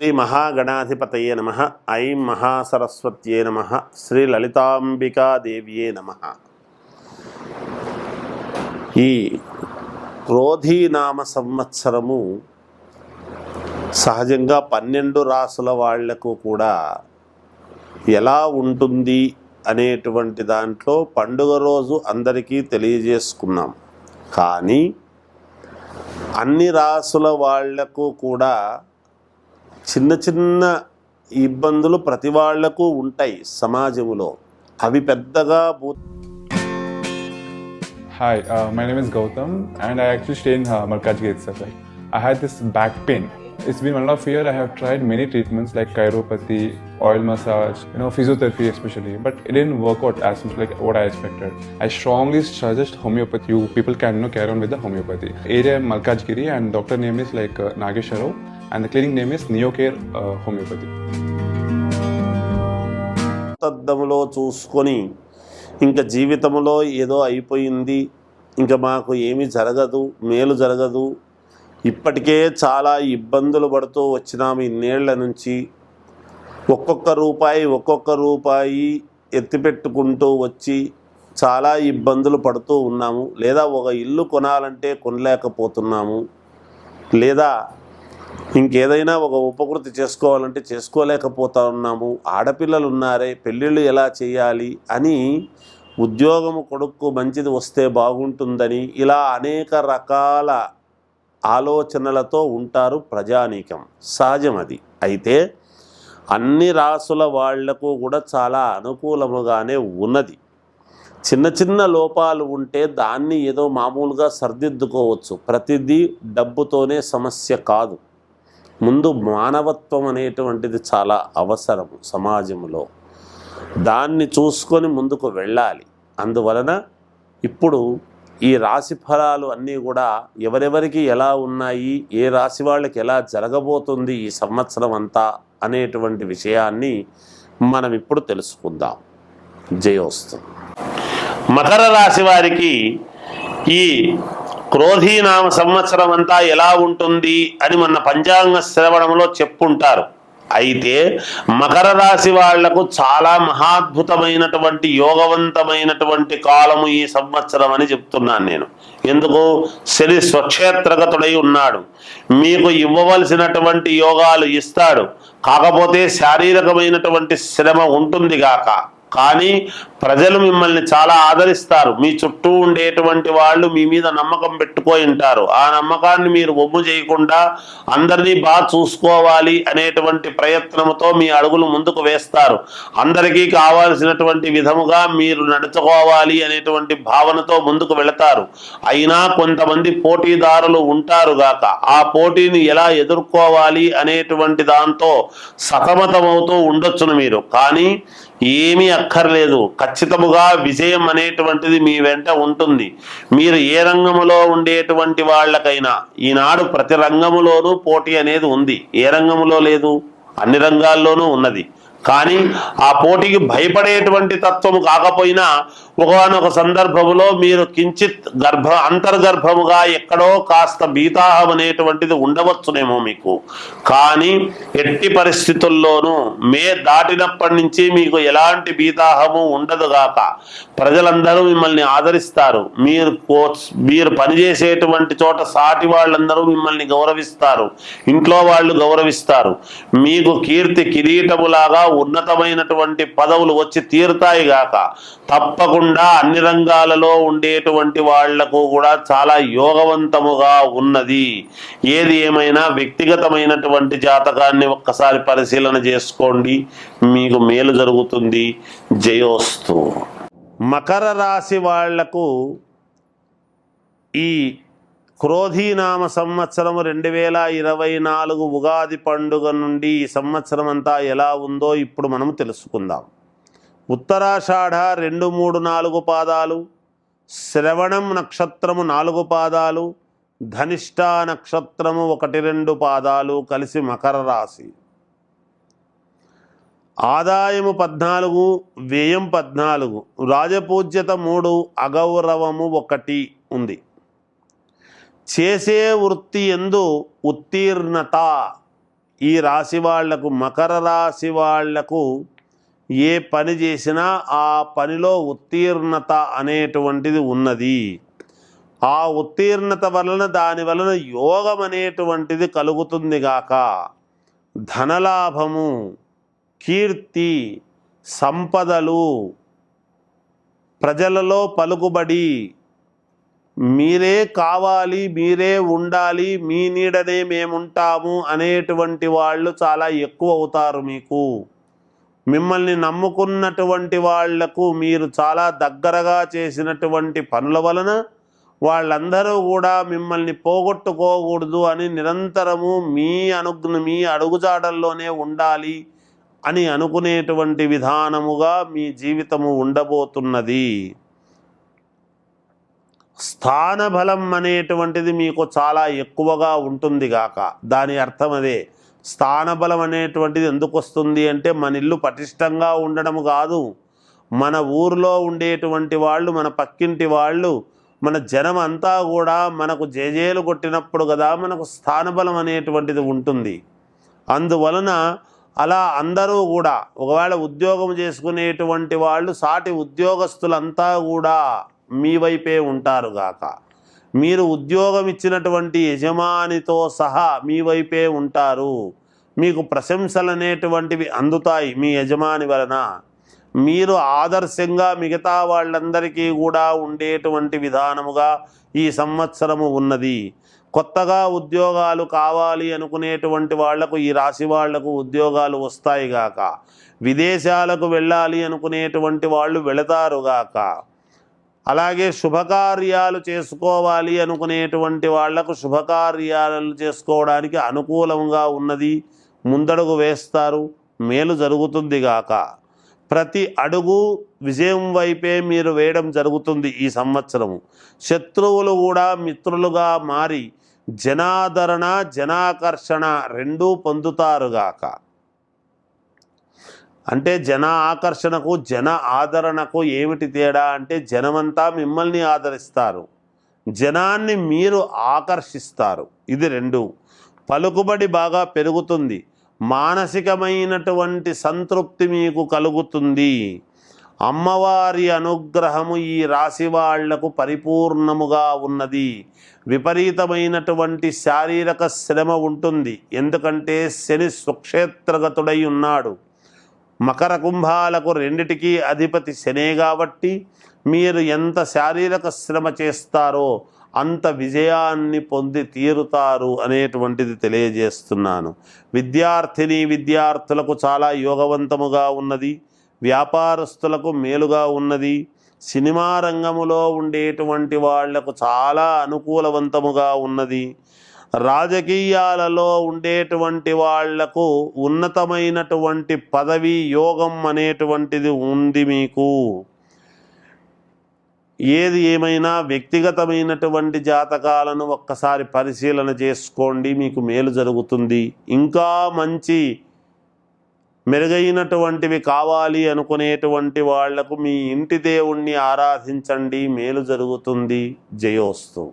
శ్రీ మహాగణాధిపతయే నమః. ఐం మహాసరస్వత్యే నమః. శ్రీ లలితాంబికాదేవ్యే నమః. ఈ క్రోధీనామ సంవత్సరము సహజంగా 12 రాసుల వాళ్లకు కూడా ఎలా ఉంటుంది అనేటువంటి దాంట్లో పండుగ రోజు అందరికీ తెలియజేసుకున్నాం. కానీ అన్ని రాసుల వాళ్లకు కూడా చిన్న చిన్న ఇబ్బందులు ప్రతి వాళ్లకు ఉంటాయి సమాజంలో. అవి పెద్దగా Hi, my name is Gautam and I actually stay in Malkajgiri itself. I had this back pain. It's been 1.5 years. I have tried many treatments like chiropathy, oil massage, physiotherapy especially, but it didn't work out as much like what I expected. I strongly suggest homeopathy. You people can carry on with the homeopathy. Area Malkajgiri and doctor name is like Nagesh Rao and the clinic name is Neocare Homeopathy. తద్దములో చూసుకొని ఇంకా జీవితంలో ఏదో అయిపోయింది, ఇంకా మాకు ఏమీ జరగదు, మేలు జరగదు, ఇప్పటికే చాలా ఇబ్బందులు పడుతూ వచ్చినాము ఇన్నేళ్ల నుంచి, ఒక్కొక్క రూపాయి ఎత్తిపెట్టుకుంటూ వచ్చి చాలా ఇబ్బందులు పడుతూ ఉన్నాము. లేదా ఒక ఇల్లు కొనాలంటే కొనలేకపోతున్నాము, లేదా ఇంకేదైనా ఒక ఉపకృతి చేసుకోవాలంటే చేసుకోలేకపోతా ఉన్నాము, ఆడపిల్లలు ఉన్నారే పెళ్ళిళ్ళు ఎలా చేయాలి అని, ఉద్యోగము కొడుకు మంచిది వస్తే బాగుంటుందని, ఇలా అనేక రకాల ఆలోచనలతో ఉంటారు ప్రజానీకం. సహజం అది. అయితే అన్ని రాసుల వాళ్లకు కూడా చాలా అనుకూలముగానే ఉన్నది. చిన్న చిన్న లోపాలు ఉంటే దాన్ని ఏదో మామూలుగా సర్దిద్దుకోవచ్చు. ప్రతిదీ డబ్బుతోనే సమస్య కాదు. ముందు మానవత్వం అనేటువంటిది చాలా అవసరము సమాజంలో. దాన్ని చూసుకొని ముందుకు వెళ్ళాలి. అందువలన ఇప్పుడు ఈ రాశి ఫలాలు అన్నీ కూడా ఎవరెవరికి ఎలా ఉన్నాయి, ఏ రాశి వాళ్ళకి ఎలా జరగబోతుంది ఈ సంవత్సరం అంతా అనేటువంటి విషయాన్ని మనం ఇప్పుడు తెలుసుకుందాం. జయోస్తు. మకర రాశి వారికి ఈ క్రోధీనామ సంవత్సరం అంతా ఎలా ఉంటుంది అని మన పంచాంగ శ్రవణంలో చెప్పుంటారు. అయితే మకర రాశి వాళ్లకు చాలా మహాద్భుతమైనటువంటి యోగవంతమైనటువంటి కాలము ఈ సంవత్సరం అని చెప్తున్నాను నేను. ఎందుకు? శని స్వక్షేత్రగతుడై ఉన్నాడు. మీకు ఇవ్వవలసినటువంటి యోగాలు ఇస్తాడు. కాకపోతే శారీరకమైనటువంటి శ్రమ ఉంటుంది గాక, కానీ ప్రజలు మిమ్మల్ని చాలా ఆదరిస్తారు. మీ చుట్టూ ఉండేటువంటి వాళ్ళు మీ మీద నమ్మకం పెట్టుకొని ఉంటారు. ఆ నమ్మకాన్ని మీరు ఒమ్ము చేయకుండా అందరినీ బాగా చూసుకోవాలి అనేటువంటి ప్రయత్నంతో మీ అడుగులు ముందుకు వేస్తారు. అందరికీ కావాల్సినటువంటి విధముగా మీరు నడుచుకోవాలి అనేటువంటి భావనతో ముందుకు వెళతారు. అయినా కొంతమంది పోటీదారులు ఉంటారు గాక, ఆ పోటీని ఎలా ఎదుర్కోవాలి అనేటువంటి దాంతో సతమతమవుతూ ఉండొచ్చును మీరు. కానీ ఏమీ అక్కర్లేదు, ఖచ్చితముగా విజయం అనేటువంటిది మీ వెంట ఉంటుంది. మీరు ఏ రంగములో ఉండేటువంటి వాళ్ళకైనా ఈనాడు ప్రతి రంగములోనూ పోటీ అనేది ఉంది. ఏ రంగములో లేదు? అన్ని రంగాల్లోనూ ఉన్నది. కానీ ఆ పోటీకి భయపడేటువంటి తత్వము కాకపోయినా ఒకనొక సందర్భములో మీరు కించిత్ అంతర్గర్భముగా ఎక్కడో కాస్త భీతాహం అనేటువంటిది ఉండవచ్చునేమో మీకు. కానీ ఎట్టి పరిస్థితుల్లోనూ మే దాటినప్పటి నుంచి మీకు ఎలాంటి భీతాహము ఉండదుగాక. ప్రజలందరూ మిమ్మల్ని ఆదరిస్తారు. మీరు పనిచేసేటువంటి చోట సాటి వాళ్ళందరూ మిమ్మల్ని గౌరవిస్తారు. ఇంట్లో వాళ్ళు గౌరవిస్తారు. మీకు కీర్తి కిరీటములాగా ఉన్నతమైనటువంటి పదవులు వచ్చి తీరుతాయి గాక. తప్పకుండా అన్ని రంగాలలో ఉండేటువంటి వాళ్లకు కూడా చాలా యోగవంతముగా ఉన్నది. ఏది ఏమైనా వ్యక్తిగతమైనటువంటి జాతకాన్ని ఒక్కసారి పరిశీలన చేసుకోండి, మీకు మేలు జరుగుతుంది. జయోస్తు. మకర రాశి వాళ్లకు ఈ క్రోధీనామ సంవత్సరం 2024 ఉగాది పండుగ నుండి ఈ సంవత్సరం అంతా ఎలా ఉందో ఇప్పుడు మనం తెలుసుకుందాం. ఉత్తరాషాఢ 2, 3, 4 పాదాలు, శ్రవణం నక్షత్రము 4 పాదాలు, ధనిష్ట నక్షత్రము 1, 2 పాదాలు కలిసి మకర రాశి. ఆదాయము 14, వ్యయం 14, రాజపూజ్యత 3, అగౌరవము 1 ఉంది. చేసే వృత్తి యందు ఉత్తీర్ణత ఈ రాశి వాళ్లకు, మకర రాశి వాళ్లకు ఏ పని చేసినా ఆ పనిలో ఉత్తీర్ణత అనేటువంటిది ఉన్నది. ఆ ఉత్తీర్ణత వలన దాని వలన యోగం అనేటువంటిది కలుగుతుంది గాక. ధనలాభము, కీర్తి, సంపదలు, ప్రజలలో పలుకుబడి, మీరే కావాలి, మీరే ఉండాలి, మీ నీడనే మేముంటాము అనేటువంటి వాళ్ళు చాలా ఎక్కువ అవుతారు. మీకు మిమ్మల్ని నమ్ముకున్నటువంటి వాళ్లకు మీరు చాలా దగ్గరగా చేసినటువంటి పనుల వలన వాళ్ళందరూ కూడా మిమ్మల్ని పోగొట్టుకోకూడదు అని నిరంతరము మీ అడుగుజాడల్లోనే ఉండాలి అని అనుకునేటువంటి విధానముగా మీ జీవితము ఉండబోతున్నది. స్థానబలం అనేటువంటిది మీకు చాలా ఎక్కువగా ఉంటుంది గాక. దాని అర్థం అదే. స్థానబలం అనేటువంటిది ఎందుకు వస్తుంది అంటే మన ఇల్లు పటిష్టంగా ఉండడం కాదు, మన ఊరిలో ఉండేటువంటి వాళ్ళు, మన పక్కింటి వాళ్ళు, మన జనం అంతా కూడా మనకు జేజేలు కొట్టినప్పుడు కదా మనకు స్థానబలం అనేటువంటిది ఉంటుంది. అందువలన అలా అందరూ కూడా ఒకవేళ ఉద్యోగం చేసుకునేటువంటి వాళ్ళు సాటి ఉద్యోగస్తులంతా కూడా మీ వైపే ఉంటారు గాక. మీరు ఉద్యోగం ఇచ్చినటువంటి యజమానితో సహా మీ వైపే ఉంటారు. మీకు ప్రశంసలు అనేటువంటివి అందుతాయి మీ యజమాని వలన. మీరు ఆదర్శంగా మిగతా వాళ్ళందరికీ కూడా ఉండేటువంటి విధానముగా ఈ సంవత్సరము ఉన్నది. కొత్తగా ఉద్యోగాలు కావాలి అనుకునేటువంటి వాళ్లకు, ఈ రాశి వాళ్లకు ఉద్యోగాలు వస్తాయి గాక. విదేశాలకు వెళ్ళాలి అనుకునేటువంటి వాళ్ళు వెళతారు గాక. అలాగే శుభకార్యాలు చేసుకోవాలి అనుకునేటువంటి వాళ్లకు శుభకార్యాలు చేసుకోవడానికి అనుకూలంగా ఉన్నది. ముందడుగు వేస్తారు, మేలు జరుగుతుంది గాక. ప్రతి అడుగు విజయం వైపే మీరు వేయడం జరుగుతుంది ఈ సంవత్సరము. శత్రువులు కూడా మిత్రులుగా మారి జనాదరణ, జనాకర్షణ రెండూ పొందుతారుగాక. అంటే జన ఆకర్షణకు, జన ఆదరణకు ఏమిటి తేడా అంటే జనమంతా మిమ్మల్ని ఆదరిస్తారు, జనాన్ని మీరు ఆకర్షిస్తారు. ఇది రెండు. పలుకుబడి బాగా పెరుగుతుంది, మానసికమైనటువంటి సంతృప్తి మీకు కలుగుతుంది. అమ్మవారి అనుగ్రహము ఈ రాశి వాళ్లకు పరిపూర్ణముగా ఉన్నది. విపరీతమైనటువంటి శారీరక శ్రమ ఉంటుంది, ఎందుకంటే శని స్వక్షేత్రగతుడై ఉన్నాడు. మకర కుంభాలకు రెండిటికీ అధిపతి శనే కాబట్టి మీరు ఎంత శారీరక శ్రమ చేస్తారో అంత విజయాన్ని పొంది తీరుతారు అనేటువంటిది తెలియజేస్తున్నాను. విద్యార్థులకు చాలా యోగవంతముగా ఉన్నది. వ్యాపారస్తులకు మేలుగా ఉన్నది. సినిమా రంగములో ఉండేటువంటి వాళ్లకు చాలా అనుకూలవంతముగా ఉన్నది. రాజకీయాలలో ఉండేటువంటి వాళ్లకు ఉన్నతమైనటువంటి పదవి యోగం అనేటువంటిది ఉంది మీకు. ఏది ఏమైనా వ్యక్తిగతమైనటువంటి జాతకాలను ఒక్కసారి పరిశీలన చేసుకోండి, మీకు మేలు జరుగుతుంది. ఇంకా మంచి మెరుగైనటువంటివి కావాలి అనుకునేటువంటి వాళ్లకు మీ ఇంటి దేవుణ్ణి ఆరాధించండి, మేలు జరుగుతుంది. జయోస్తు.